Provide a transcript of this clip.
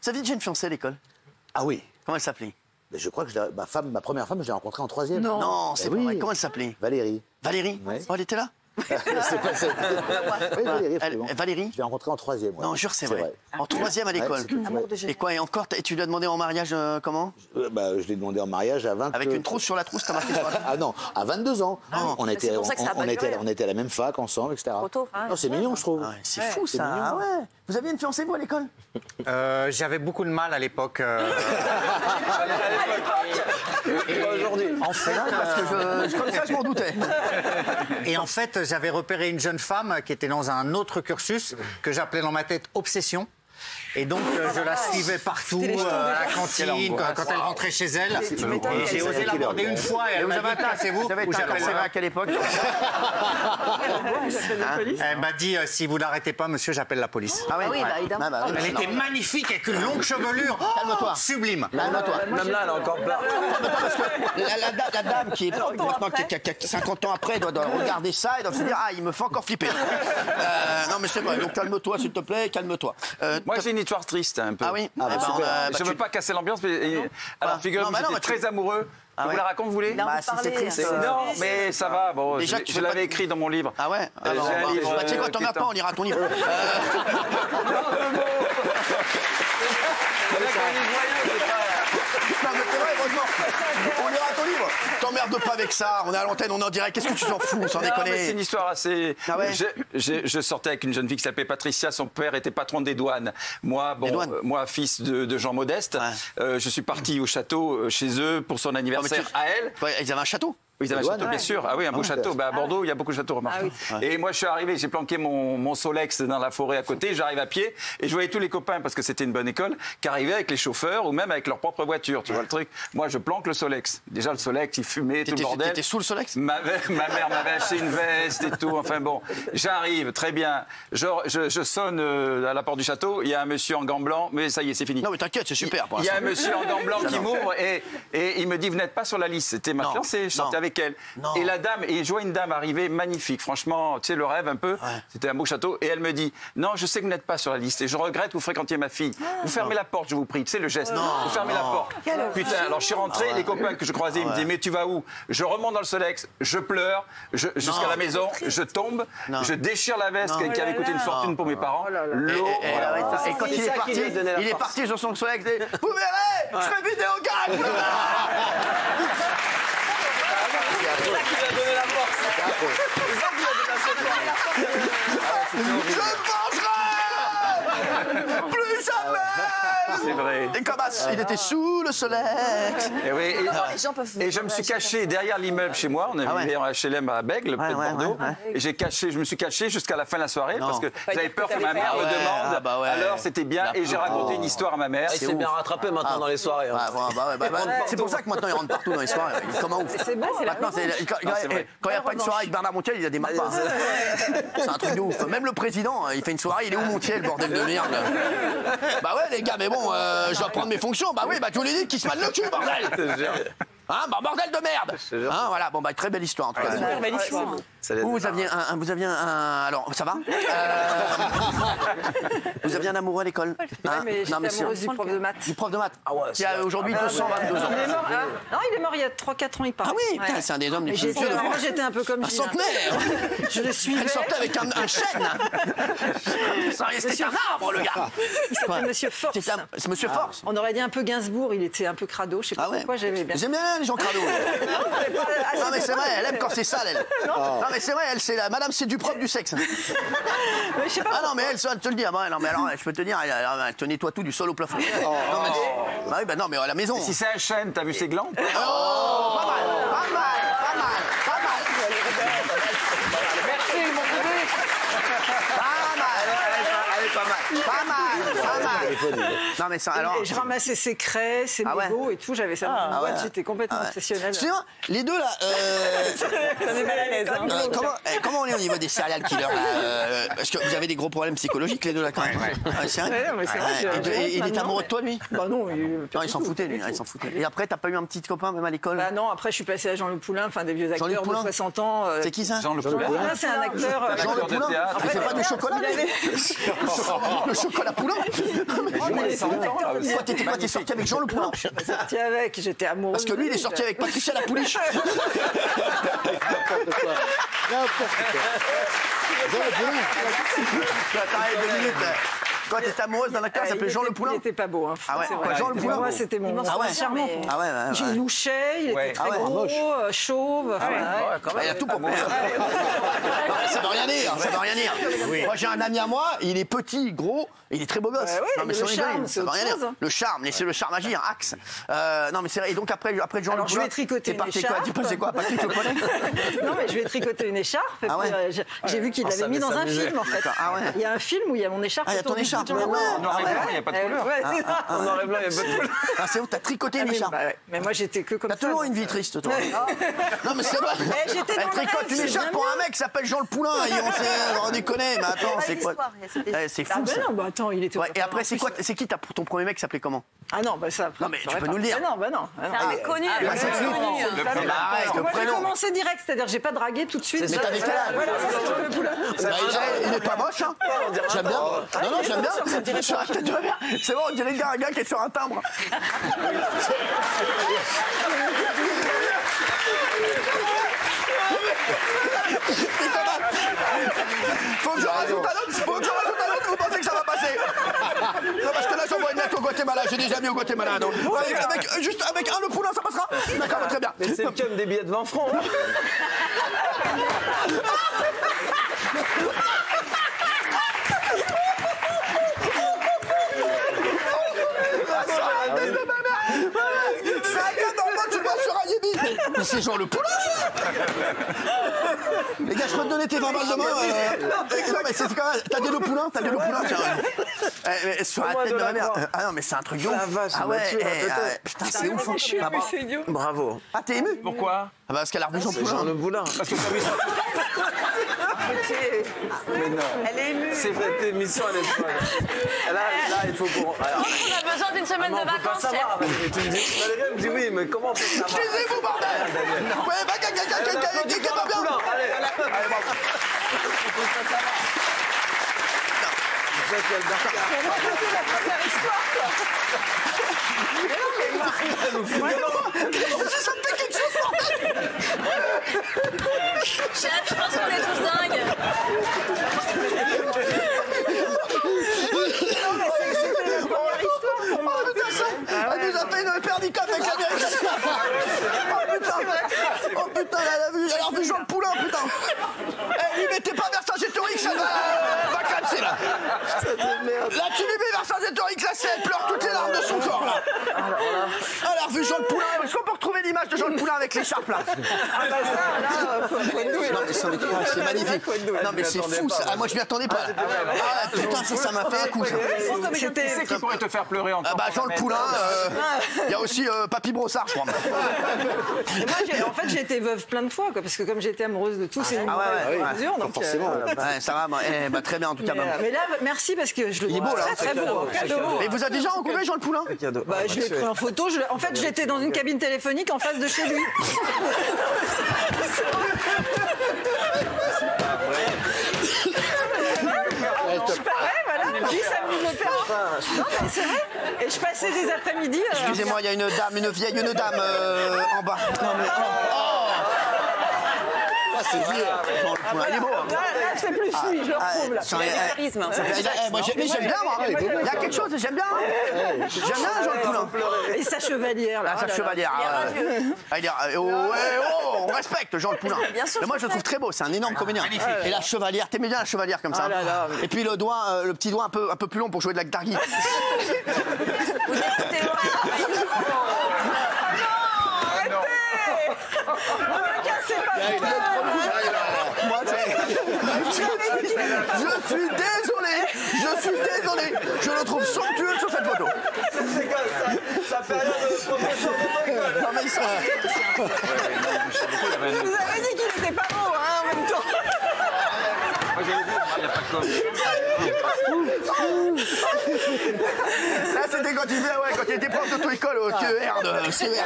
Vous aviez déjà une fiancée à l'école? Ah oui. Comment elle s'appelait? Je crois que ma première femme, je l'ai rencontrée en 3e. Non, c'est pas vrai. Comment elle s'appelait? Valérie. Valérie? Ouais. Oh, elle était là? Oui, Valérie, Valérie? Je l'ai rencontrée en 3e. Ouais. Non, jure, c'est vrai. En 3e à l'école. Et quoi, et encore, tu lui as demandé en mariage comment? Je l'ai demandé en mariage à 20... Avec une trousse sur la trousse, t'as marqué sur la... Ah non, à 22 ans. Non. On était à la même fac ensemble, etc. Non, c'est mignon, je trouve. Ah ouais, c'est fou, ça. mignon. Ah ouais. Vous aviez une fiancée, vous, à l'école? J'avais beaucoup de mal à l'époque. Aujourd'hui. En fait, Parce que comme ça, je m'en doutais. et en fait, j'avais repéré une jeune femme qui était dans un autre cursus que j'appelais dans ma tête obsession. Et donc, je la suivais partout, à la cantine, quand elle rentrait chez elle. Et j'ai osé l'aborder une fois et elle m'a dit, c'est vous. Vous avez été incarcéré à quelle époque? Elle m'a dit, si vous l'arrêtez pas, monsieur, j'appelle la police. Ah oui, évidemment. Elle était magnifique avec une longue chevelure. Calme-toi. Sublime. Calme-toi. Même là, elle a encore plein. Parce que la dame qui est maintenant qui a 50 ans après doit regarder ça et doit se dire ah il me fait encore flipper. Non mais c'est vrai donc calme-toi s'il te plaît calme-toi. Moi, j'ai une histoire triste un peu. Ah oui. Je veux pas casser l'ambiance, mais alors figurez-vous, j'étais très amoureux. Je vous la raconte, vous voulez? Bah si c'est triste. Non, mais ça va. Bon, Déjà, je l'avais écrit dans mon livre. Ah ouais. J'ai un livre. Tu sais quoi, t'en as pas, on lira ton livre. Non mais c'est vrai, heureusement. On lira ton livre. T'emmerdes pas avec ça. On est à l'antenne, on est en direct. Qu'est-ce que tu t'en fous, sans déconner? C'est une histoire assez. Ah ouais. Je sortais avec une jeune fille qui s'appelait Patricia. Son père était patron des douanes. Moi, moi, fils de gens modestes, je suis parti au château chez eux pour son anniversaire à elle. Ouais, ils avaient un château. Oui, ils avaient un château, bien sûr. Ah oui, un beau château. À Bordeaux, il y a beaucoup de châteaux, remarquez. Et moi, je suis arrivé, j'ai planqué mon Solex dans la forêt à côté. J'arrive à pied et je voyais tous les copains, parce que c'était une bonne école, qui arrivaient avec les chauffeurs ou même avec leur propre voiture. Tu vois le truc? Moi, je planque le Solex. Déjà, le Solex, il fumait, tout le bordel. T'étais sous le Solex? Ma mère m'avait acheté une veste et tout. Enfin bon, j'arrive, très bien. Je sonne à la porte du château. Il y a un monsieur en gants blancs, mais ça y est, c'est fini. Non, mais t'inquiète, c'est super. Il y a un monsieur en gants blancs qui m'ouvre et il me dit, vous n'êtes pas sur la liste. C'était ma fiancée, je sortais avec elle. Et la dame, et je vois une dame arriver magnifique, franchement, tu sais, le rêve un peu, c'était un beau château, et elle me dit, non, je sais que vous n'êtes pas sur la liste, et je regrette que vous fréquentiez ma fille. Vous fermez la porte, je vous prie, tu sais, le geste, vous fermez la porte. Putain, alors je suis rentré, les copains que je croisais, ils me disaient, mais tu vas où? Je remonte dans le Solex, je pleure, jusqu'à la maison, je tombe, je déchire la veste qui avait coûté une fortune pour mes parents, l'eau. Et quand il est parti sur son Solex, vous verrez, je fais vidéo gag. C'est ça qui lui a donné la force. C'est ça qui lui a donné la force. Je vengerai plus jamais. C'est vrai. Et comme il était sous le Solex. Et oui, Les gens peuvent. et je me suis caché derrière l'immeuble chez moi. On avait en HLM à Bègle, près de Bordeaux. Et je me suis caché jusqu'à la fin de la soirée parce que j'avais peur que ma mère me demande. Alors c'était bien. Et j'ai raconté une histoire à ma mère. Il s'est bien rattrapé maintenant dans les soirées. C'est pour ça que maintenant il rentre partout dans les soirées. Comment ouf. C'est bon, c'est la Maintenant, quand il n'y a pas une soirée avec Bernard Montiel, il a des marques. C'est un truc de ouf. Même le président, il fait une soirée, il est où Montiel, bordel de merde? Bah ouais les gars, mais bon, je dois prendre mes fonctions. Bah oui, bah tu les dis qui se mal le cul, bordel. Hein, bah bordel de merde. Hein, voilà, bon bah très belle histoire en tout cas. belle histoire. Vous aviez un alors ça va Vous aviez un amoureux à l'école? Mais j'étais amoureuse du prof de maths. Du prof de maths qui a aujourd'hui 222 ans. Non, il est mort il y a 3-4 ans, il part. Ah oui, putain, c'est un des hommes les plus vieux de Moi, France. j'étais un peu comme Un centenaire. Je le suivais. Elle sortait avec un chêne. C'était un arbre, le gars. C'était Monsieur Force. C'est Monsieur Force. On aurait dit un peu Gainsbourg, il était un peu crado, je sais pas pourquoi j'aimais bien. J'aime bien les gens crado. Non mais c'est vrai, elle aime quand c'est sale, elle. Non mais c'est vrai, elle c'est la madame, c'est du propre du sexe. Mais je sais pas. Ah non mais elle te le dit. Non mais alors je peux te dire, elle te nettoie tout du sol au plafond. Bah oui, bah non mais à la maison. Si c'est un chêne, t'as vu ses glands? Oh, pas mal. Merci, mon public. Pas mal. Non mais ça alors. Et je ramassais ses craies, ses mégots et tout, j'avais ça dans une boîte, j'étais complètement obsessionnelle. Excusez-moi, les deux là. Ça met mal à l'aise. Comment on est au niveau des serial killers là, parce que vous avez des gros problèmes psychologiques les deux là quand même. C'est vrai. Et il est amoureux de toi lui? Bah non, il s'en foutait lui. Il s'en foutait. Et après t'as pas eu un petit copain même à l'école? Bah non, après je suis passée à Jean Le Poulain, enfin des vieux acteurs de 60 ans. C'est qui ça? Jean Le Poulain. C'est un acteur. Jean Le Poulain. Il fait pas du chocolat. Le chocolat poulain. Toi, t'es sorti avec Jean le Poulain? Sorti avec, j'étais amoureuse. Parce que lui, il est sorti avec Patricia la Pouliche. N'importe quoi. Jean le Poulain. Attends, 2 minutes. Toi, t'étais amoureuse d'un acteur qui s'appelait Jean le Poulain? Il était pas beau. Hein. Ah ouais, Jean le Poulain. Moi, c'était mon charmant. Ah ouais. Il louchait, il était très gros, chauve. Il y a tout pour moi. Ça veut rien dire, ça veut rien dire. Moi, j'ai un ami à moi, il est petit, gros, il est très beau gosse. Non, mais le charme, c'est autre chose. Le charme, laissez le charme agir, axe. Non, mais c'est vrai. Et donc, après Jean le Poulain, je vais tricoter une écharpe. Tu passais quoi? Patrick, tu le connais? Non, mais je vais tricoter une écharpe. J'ai vu qu'il l'avait mis dans un film, en fait. Il y a un film où il y a mon écharpe. Ah, il y a ton écharpe. En noir et blanc, il n'y a pas de couleur. En noir et blanc, il n'y a pas de couleur. Ah, c'est où t'as tricoté une écharpe? Mais moi, j'étais que comme ça. T'as toujours une vie triste, toi. Non, mais c'est vrai. Elle tricote une écharpe pour un mec qui s'appelle Jean le Poulain. On déconne, mais attends, c'est quoi? C'est fou, ça. Non, bah attends, il était. Et après, c'est quoi? C'est qui ton premier mec qui s'appelait comment? Ah non, bah ça. Non, mais tu peux nous le dire. Non. C'est un mec connu. C'est connu. Moi, j'ai commencé direct, c'est-à-dire j'ai pas dragué tout de suite. Mais t'avais quel âge? Il n'est pas moche, hein? J'aime bien. Non, j'aime bien. Sur la tête de ma mère. C'est bon, on dirait un gars qui est sur un timbre. Faut que je rajoute un autre, vous pensez que ça va passer? Non, parce que là, j'envoie une lettre au Guatemala, j'ai des amis au Guatemala, donc. Juste avec un le Poulain, ça passera? D'accord, très bien. Mais c'est le cum des billets de 20 francs. C'est un gars dans le monde, tu le vois sur un Yébi. Mais c'est Jean le Poulain. Les gars, je peux te donner tes 20 balles demain. Non, mais c'est quand même. T'as des le Poulain, tiens. Sur la tête de ma mère. Ah non, mais c'est un truc de ouf. Ah ouais, putain, c'est ouf. Bravo. Ah, t'es ému? Pourquoi? Ah bah parce qu'elle a revu Jean C'est Jean le Poulain. Poulain. Parce que t'as vu ça. Mais non. Elle est émue. C'est vrai, cette émission, elle est folle. Là, il faut qu'on... Alors, On a besoin d'une semaine de on peut pas vacances, savoir. chef. Mais tu me dis... Valérie me dit oui, mais comment on peut savoir? Taisez-vous, bordel! Ouais, bah, quelqu'un pas bien! Allez, bravo. On peut pas savoir. Ça me fait quelque chose, bordel! Chef, je pense qu'on est tous dingues. Elle nous a fait une perdicape avec l'Amérique. Oh putain, elle a revu Jean le Poulain, putain. Eh, lui mettez pas Vercingétorix, ça va classer là. Là, tu lui mets Vercingétorix, là, elle pleure toutes les larmes de son corps là. Elle a revu Jean le Poulain. Est-ce qu'on peut retrouver l'image de Jean le Poulain avec l'écharpe là? Ah bah ça, là, faut être doué. Non, mais c'est magnifique. Non, mais c'est fou ça. Ah, moi, je m'y attendais pas. Ah, putain, ça m'a fait un coup ça. Qui c'est qui pourrait te faire pleurer encore? Bah, Jean le Poulain. Il y a aussi Papy Brossard, je crois. Et moi, en fait, j'ai été veuve plein de fois, quoi, parce que comme j'étais amoureuse de tous ces mesures, donc forcément. Ouais, ça va, très bien en tout cas. mais là, merci parce que je le Il est beau là. très beau. Et vous avez déjà rencontré Jean le Poulain? Bah, je l'ai pris en photo. En fait, j'étais dans une cabine téléphonique en face de chez lui. Je parais, voilà, lui, ça me le fait. Non, mais c'est vrai. Et je passais des après-midi. Excusez-moi, il y a une vieille dame en bas. Non, mais, c'est vieux. Il est beau. Là, c'est plus lui, je le retrouve là. Il a du charisme. Mais j'aime bien, moi. Il y a quelque chose, j'aime bien. J'aime bien Jean le Poulain. Et sa chevalière là. Sa chevalière. On respecte Jean le Poulain. Mais moi, je le trouve très beau. C'est un énorme comédien. Et la chevalière, t'aimais bien la chevalière comme ça. Et puis le petit doigt un peu plus long pour jouer de la guitare. Vous écoutez Je suis désolé. Je le trouve somptueux sur cette photo. C'est comme ça. Ça fait rien de promotion de l'école. Non, mais il sera... Je vous avais dit qu'il était pas beau, hein, en même temps. Moi, j'ai vu, il n'y a pas de com'. Là, c'était quand il était prof d'auto-école au CER de CER.